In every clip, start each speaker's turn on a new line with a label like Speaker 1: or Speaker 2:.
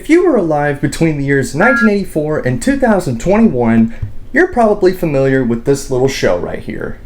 Speaker 1: If you were alive between the years 1984 and 2021, you're probably familiar with this little show right here.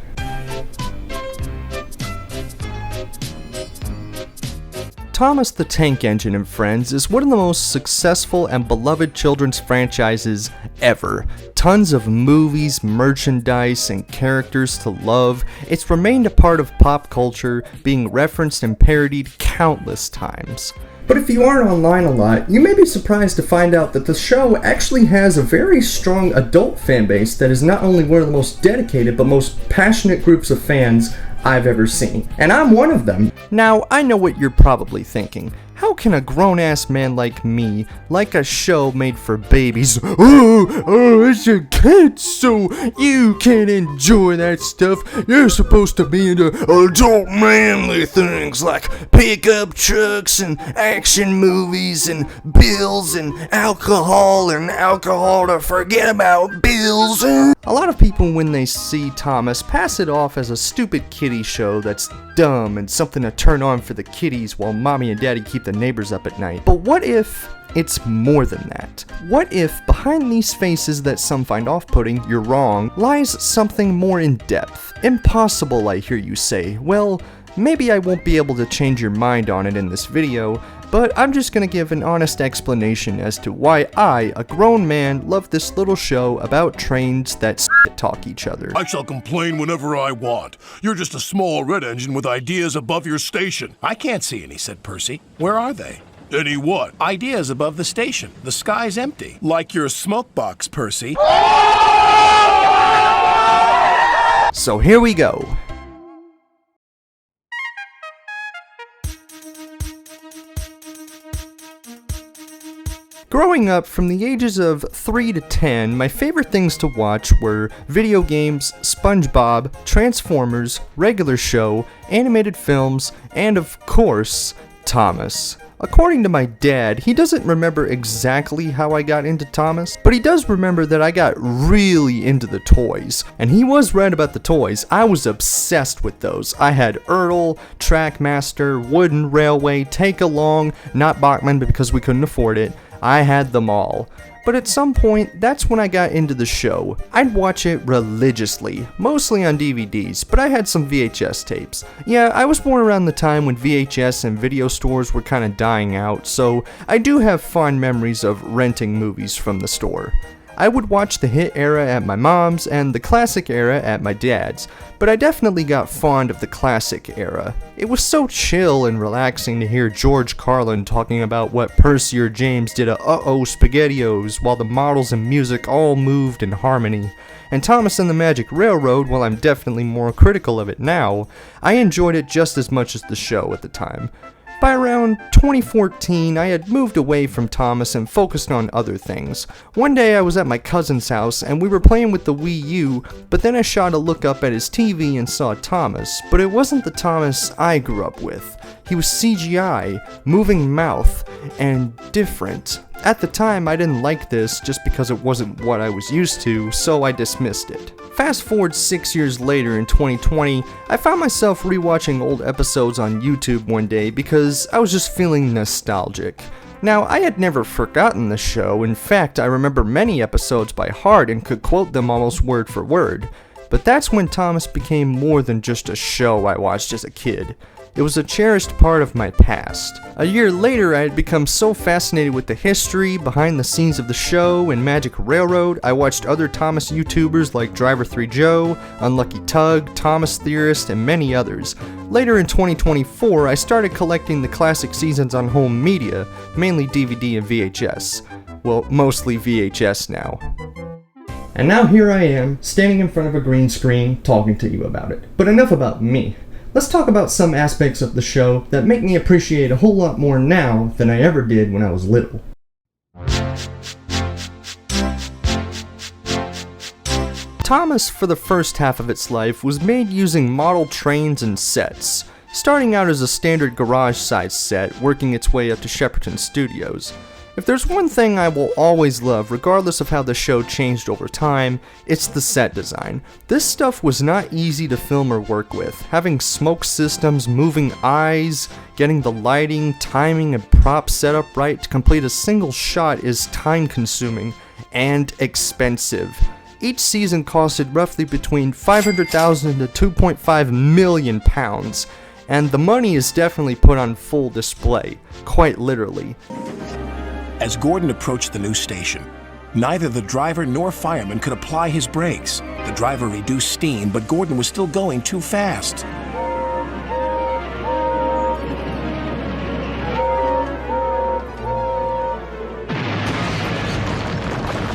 Speaker 1: Thomas the Tank Engine and Friends is one of the most successful and beloved children's franchises ever. Tons of movies, merchandise, and characters to love. It's remained a part of pop culture, being referenced and parodied countless times. But if you aren't online a lot, you may be surprised to find out that the show actually has a very strong adult fan base that is not only one of the most dedicated but most passionate groups of fans I've ever seen. And I'm one of them. Now, I know what you're probably thinking. How can a grown-ass man like me like a show made for babies? Oh, it's a kids, so you can't enjoy that stuff. You're supposed to be into adult manly things like pickup trucks and action movies and bills and alcohol to forget about bills. A lot of people, when they see Thomas, pass it off as a stupid kiddie show that's dumb and something to turn on for the kiddies while mommy and daddy keep the neighbors up at night. But what if it's more than that? What if behind these faces that some find off-putting, you're wrong, lies something more in-depth? Impossible, I hear you say. Well, maybe I won't be able to change your mind on it in this video, but I'm just gonna give an honest explanation as to why I, a grown man, love this little show about trains that talk each other.
Speaker 2: I shall complain whenever I want. You're just a small red engine with ideas above your station.
Speaker 3: I can't see any, said Percy. Where are they?
Speaker 2: Any what?
Speaker 3: Ideas above the station. The sky's empty.
Speaker 2: Like your smoke box, Percy.
Speaker 1: So here we go. Growing up, from the ages of 3 to 10, my favorite things to watch were video games, SpongeBob, Transformers, regular show, animated films, and of course, Thomas. According to my dad, he doesn't remember exactly how I got into Thomas, but he does remember that I got really into the toys. And he was right about the toys. I was obsessed with those. I had Ertl, Trackmaster, Wooden Railway, Take Along, not Bachman because we couldn't afford it. I had them all. But at some point, that's when I got into the show. I'd watch it religiously, mostly on DVDs, but I had some VHS tapes. Yeah, I was born around the time when VHS and video stores were kinda dying out, so I do have fond memories of renting movies from the store. I would watch the hit era at my mom's and the classic era at my dad's, but I definitely got fond of the classic era. It was so chill and relaxing to hear George Carlin talking about what Percy or James did a uh-oh SpaghettiOs while the models and music all moved in harmony. And Thomas and the Magic Railroad, while I'm definitely more critical of it now, I enjoyed it just as much as the show at the time. By around 2014, I had moved away from Thomas and focused on other things. One day I was at my cousin's house and we were playing with the Wii U, but then I shot a look up at his TV and saw Thomas, but it wasn't the Thomas I grew up with. He was CGI, moving mouth, and different. At the time, I didn't like this just because it wasn't what I was used to, so I dismissed it. Fast forward 6 years later in 2020, I found myself rewatching old episodes on YouTube one day because I was just feeling nostalgic. Now, I had never forgotten the show. In fact, I remember many episodes by heart and could quote them almost word for word. But that's when Thomas became more than just a show I watched as a kid. It was a cherished part of my past. A year later, I had become so fascinated with the history, behind the scenes of the show, and Magic Railroad, I watched other Thomas YouTubers like Driver3Joe, Unlucky Tug, Thomas Theorist, and many others. Later in 2024, I started collecting the classic seasons on home media, mainly DVD and VHS. Well, mostly VHS now. And now here I am, standing in front of a green screen, talking to you about it. But enough about me. Let's talk about some aspects of the show that make me appreciate a whole lot more now than I ever did when I was little. Thomas, for the first half of its life, was made using model trains and sets, starting out as a standard garage-sized set, working its way up to Shepperton Studios. If there's one thing I will always love, regardless of how the show changed over time, it's the set design. This stuff was not easy to film or work with. Having smoke systems, moving eyes, getting the lighting, timing, and props set up right to complete a single shot is time-consuming and expensive. Each season costed roughly between $500,000 to £2.5 million, and the money is definitely put on full display, quite literally.
Speaker 3: As Gordon approached the new station, neither the driver nor fireman could apply his brakes. The driver reduced steam, but Gordon was still going too fast.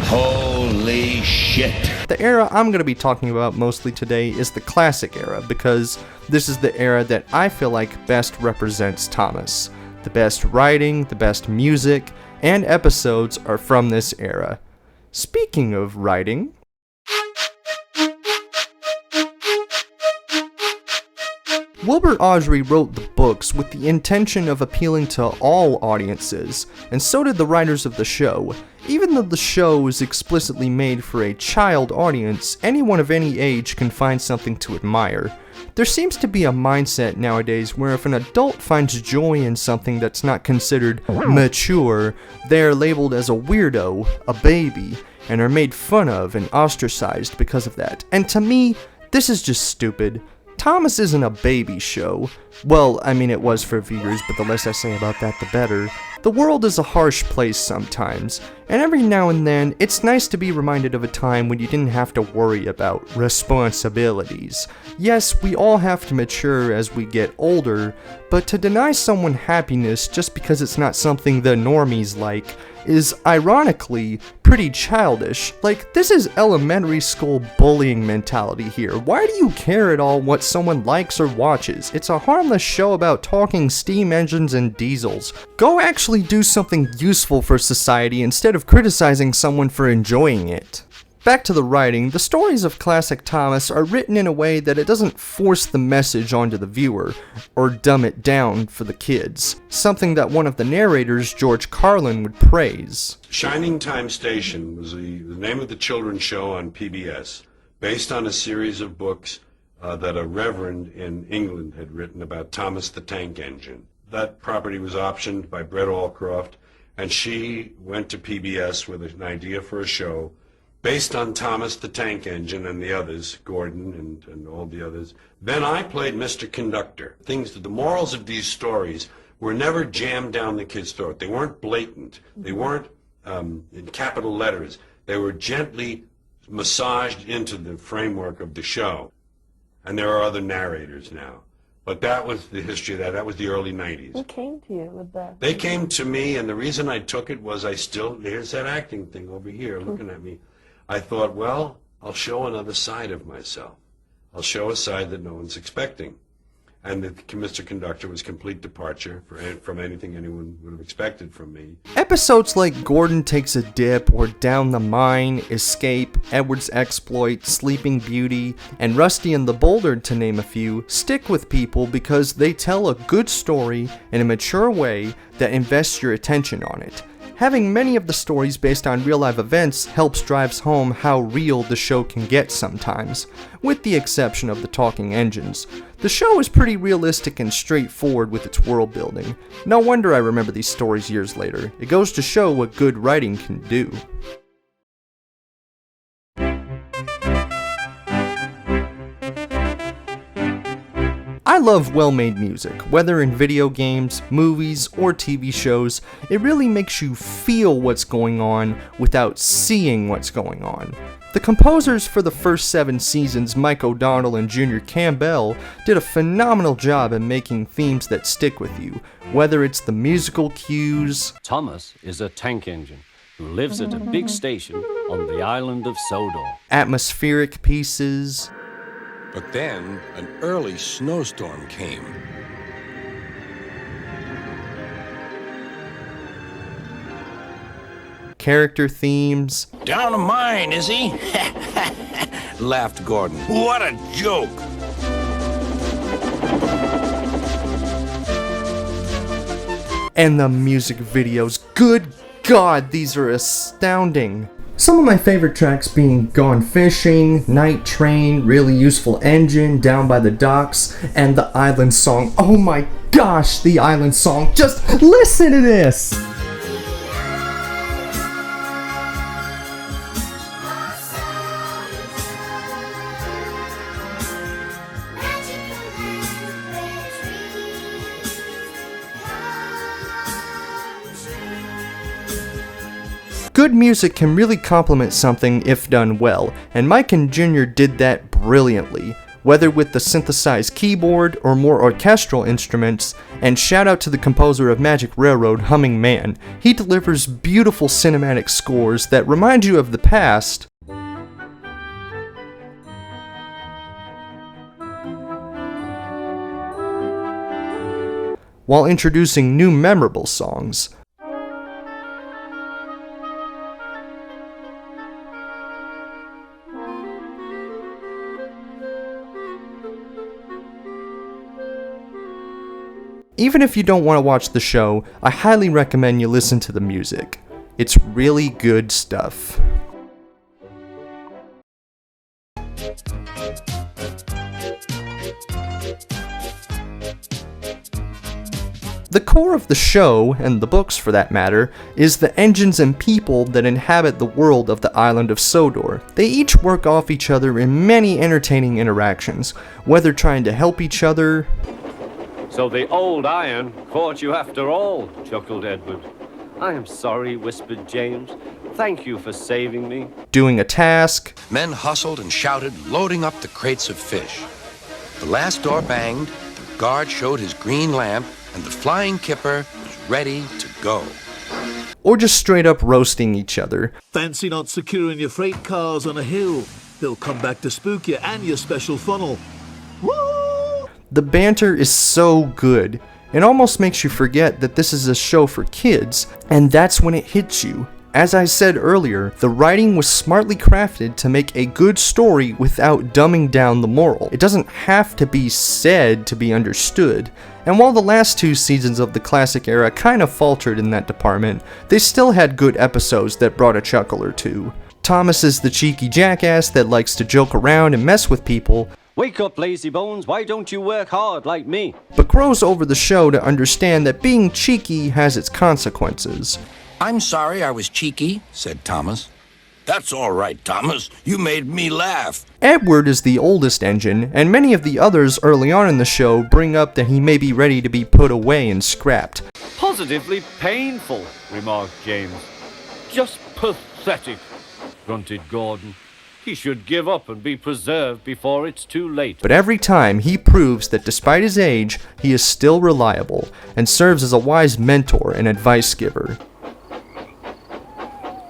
Speaker 4: Holy shit.
Speaker 1: The era I'm going to be talking about mostly today is the classic era, because this is the era that I feel like best represents Thomas. The best writing, the best music, and episodes are from this era. Speaking of writing, Wilbur Awdry wrote the books with the intention of appealing to all audiences, and so did the writers of the show. Even though the show is explicitly made for a child audience, anyone of any age can find something to admire. There seems to be a mindset nowadays where if an adult finds joy in something that's not considered mature, they are labeled as a weirdo, a baby, and are made fun of and ostracized because of that. And to me, this is just stupid. Thomas isn't a baby show. Well, I mean it was for viewers, but the less I say about that the better. The world is a harsh place sometimes, and every now and then, it's nice to be reminded of a time when you didn't have to worry about responsibilities. Yes, we all have to mature as we get older, but to deny someone happiness just because it's not something the normies like is ironically pretty childish. Like, this is elementary school bullying mentality here. Why do you care at all what someone likes or watches? It's a harmless show about talking steam engines and diesels. Go actually do something useful for society instead of criticizing someone for enjoying it. Back to the writing, the stories of classic Thomas are written in a way that it doesn't force the message onto the viewer, or dumb it down for the kids, something that one of the narrators, George Carlin, would praise.
Speaker 5: Shining Time Station was the name of the children's show on PBS, based on a series of books that a reverend in England had written about Thomas the Tank Engine. That property was optioned by Brett Allcroft, and she went to PBS with an idea for a show based on Thomas the Tank Engine and the others, Gordon and all the others. Then I played Mr. Conductor. The morals of these stories were never jammed down the kid's throat. They weren't blatant. They weren't in capital letters. They were gently massaged into the framework of the show. And there are other narrators now. But that was the history of that. That was the early 90s.
Speaker 6: Who came to you with that?
Speaker 5: They came to me, and the reason I took it was here's that acting thing over here looking at me. I thought, well, I'll show another side of myself. I'll show a side that no one's expecting. And Mr. Conductor was complete departure from anything anyone would have expected from me.
Speaker 1: Episodes like Gordon Takes a Dip or Down the Mine, Escape, Edward's Exploit, Sleeping Beauty, and Rusty and the Boulder, to name a few, stick with people because they tell a good story in a mature way that invests your attention on it. Having many of the stories based on real-life events helps drives home how real the show can get sometimes, with the exception of the talking engines. The show is pretty realistic and straightforward with its world building. No wonder I remember these stories years later. It goes to show what good writing can do. I love well-made music, whether in video games, movies, or TV shows. It really makes you feel what's going on without seeing what's going on. The composers for the first 7 seasons, Mike O'Donnell and Junior Campbell, did a phenomenal job in making themes that stick with you, whether it's the musical cues.
Speaker 7: Thomas is a tank engine who lives at a big station on the island of Sodor.
Speaker 1: Atmospheric pieces.
Speaker 8: But then, an early snowstorm came.
Speaker 1: Character themes.
Speaker 3: Down a mine, is he?
Speaker 8: Laughed Gordon.
Speaker 3: What a joke!
Speaker 1: And the music videos. Good god, these are astounding. Some of my favorite tracks being Gone Fishing, Night Train, Really Useful Engine, Down by the Docks, and the Island Song. Oh my gosh, the Island Song. Just listen to this! Good music can really complement something if done well, and Mike and Junior did that brilliantly, whether with the synthesized keyboard or more orchestral instruments, and shout out to the composer of Magic Railroad, Humming Man. He delivers beautiful cinematic scores that remind you of the past, while introducing new memorable songs. Even if you don't want to watch the show, I highly recommend you listen to the music. It's really good stuff. The core of the show, and the books for that matter, is the engines and people that inhabit the world of the island of Sodor. They each work off each other in many entertaining interactions, whether trying to help each other.
Speaker 7: So the old iron caught you after all, chuckled Edward. I am sorry, whispered James. Thank you for saving me.
Speaker 1: Doing a task.
Speaker 8: Men hustled and shouted, loading up the crates of fish. The last door banged, the guard showed his green lamp, and the flying kipper was ready to go.
Speaker 1: Or just straight up roasting each other.
Speaker 4: Fancy not securing your freight cars on a hill. They'll come back to spook you and your special funnel. Woo!
Speaker 1: The banter is so good. It almost makes you forget that this is a show for kids, and that's when it hits you. As I said earlier, the writing was smartly crafted to make a good story without dumbing down the moral. It doesn't have to be said to be understood. And while the last two seasons of the classic era kind of faltered in that department, they still had good episodes that brought a chuckle or two. Thomas is the cheeky jackass that likes to joke around and mess with people.
Speaker 7: Wake up, lazy bones, why don't you work hard like me?
Speaker 1: But grows over the show to understand that being cheeky has its consequences.
Speaker 8: I'm sorry I was cheeky, said Thomas.
Speaker 3: That's all right, Thomas. You made me laugh.
Speaker 1: Edward is the oldest engine, and many of the others early on in the show bring up that he may be ready to be put away and scrapped.
Speaker 7: Positively painful, remarked James. Just pathetic, grunted Gordon. He should give up and be preserved before it's too late.
Speaker 1: But every time he proves that despite his age, he is still reliable, and serves as a wise mentor and advice giver.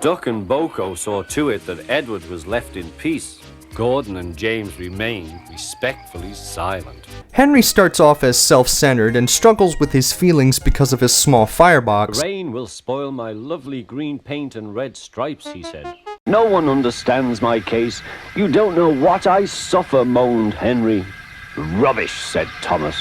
Speaker 7: Duck and Boko saw to it that Edward was left in peace. Gordon and James remained respectfully silent.
Speaker 1: Henry starts off as self-centered and struggles with his feelings because of his small firebox.
Speaker 7: Rain will spoil my lovely green paint and red stripes, he said. No one understands my case. You don't know what I suffer, moaned Henry. Rubbish, said Thomas.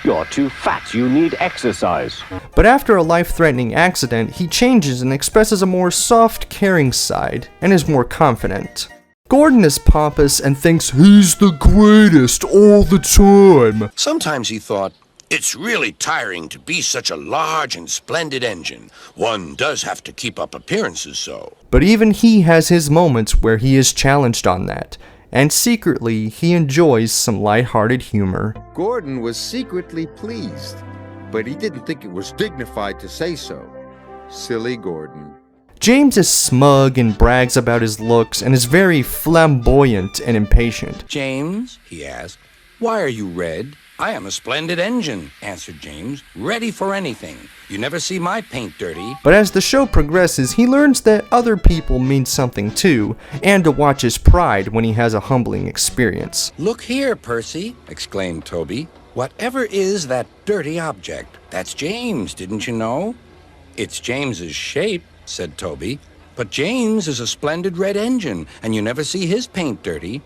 Speaker 7: You're too fat, you need exercise.
Speaker 1: But after a life-threatening accident, he changes and expresses a more soft, caring side, and is more confident. Gordon is pompous and thinks he's the greatest all the time.
Speaker 8: Sometimes he thought,
Speaker 3: It's really tiring to be such a large and splendid engine. One does have to keep up appearances so.
Speaker 1: But even he has his moments where he is challenged on that, and secretly he enjoys some lighthearted humor.
Speaker 6: Gordon was secretly pleased, but he didn't think it was dignified to say so. Silly Gordon.
Speaker 1: James is smug and brags about his looks and is very flamboyant and impatient.
Speaker 8: James, he asked, why are you red? I am a splendid engine, answered James, ready for anything. You never see my paint dirty.
Speaker 1: But as the show progresses, he learns that other people mean something too, and to watch his pride when he has a humbling experience.
Speaker 8: Look here, Percy, exclaimed Toby. Whatever is that dirty object? That's James, didn't you know? It's James's shape, said Toby, but James is a splendid red engine, and you never see his paint dirty.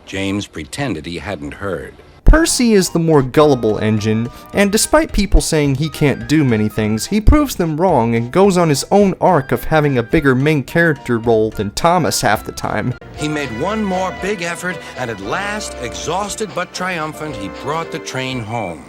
Speaker 8: James pretended he hadn't heard.
Speaker 1: Percy is the more gullible engine, and despite people saying he can't do many things, he proves them wrong and goes on his own arc of having a bigger main character role than Thomas half the time.
Speaker 8: He made one more big effort, and at last, exhausted but triumphant, he brought the train home.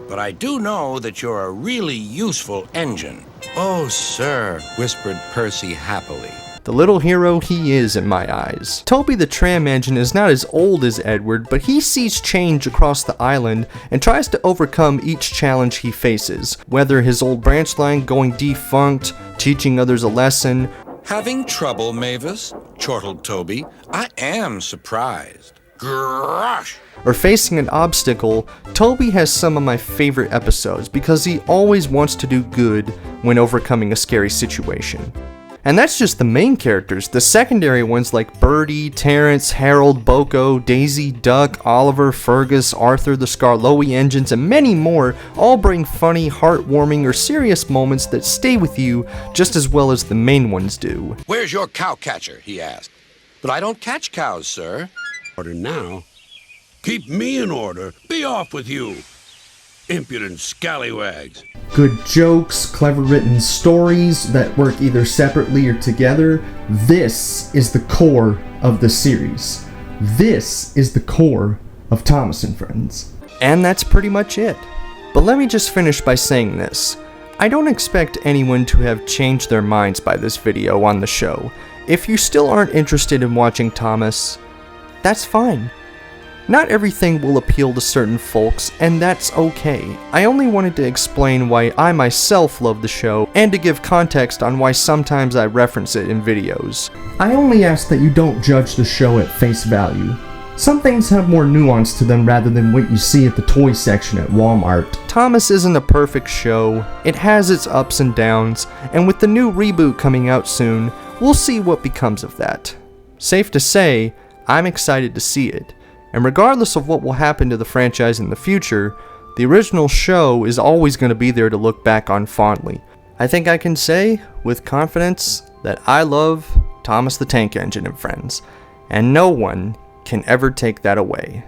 Speaker 8: But I do know that you're a really useful engine. Oh, sir, whispered Percy happily.
Speaker 1: The little hero he is in my eyes. Toby the tram engine is not as old as Edward, but he sees change across the island and tries to overcome each challenge he faces, whether his old branch line going defunct, teaching others a lesson.
Speaker 8: Having trouble, Mavis? Chortled Toby. I am surprised. Gosh!
Speaker 1: Or facing an obstacle. Toby has some of my favorite episodes because he always wants to do good when overcoming a scary situation. And that's just the main characters. The secondary ones like Bertie, Terrence, Harold, Boko, Daisy, Duck, Oliver, Fergus, Arthur, the Skarloey engines, and many more all bring funny, heartwarming, or serious moments that stay with you just as well as the main ones do.
Speaker 8: Where's your cow catcher? He asked. But I don't catch cows, sir.
Speaker 2: Order now. Keep me in order. Be off with you, impudent scallywags.
Speaker 1: Good jokes, clever written stories that work either separately or together. This is the core of the series. This is the core of Thomas and Friends. And that's pretty much it. But let me just finish by saying this. I don't expect anyone to have changed their minds by this video on the show. If you still aren't interested in watching Thomas, that's fine. Not everything will appeal to certain folks, and that's okay. I only wanted to explain why I myself love the show, and to give context on why sometimes I reference it in videos. I only ask that you don't judge the show at face value. Some things have more nuance to them rather than what you see at the toy section at Walmart. Thomas isn't a perfect show. It has its ups and downs, and with the new reboot coming out soon, we'll see what becomes of that. Safe to say, I'm excited to see it. And regardless of what will happen to the franchise in the future, the original show is always going to be there to look back on fondly. I think I can say, with confidence, that I love Thomas the Tank Engine and Friends, and no one can ever take that away.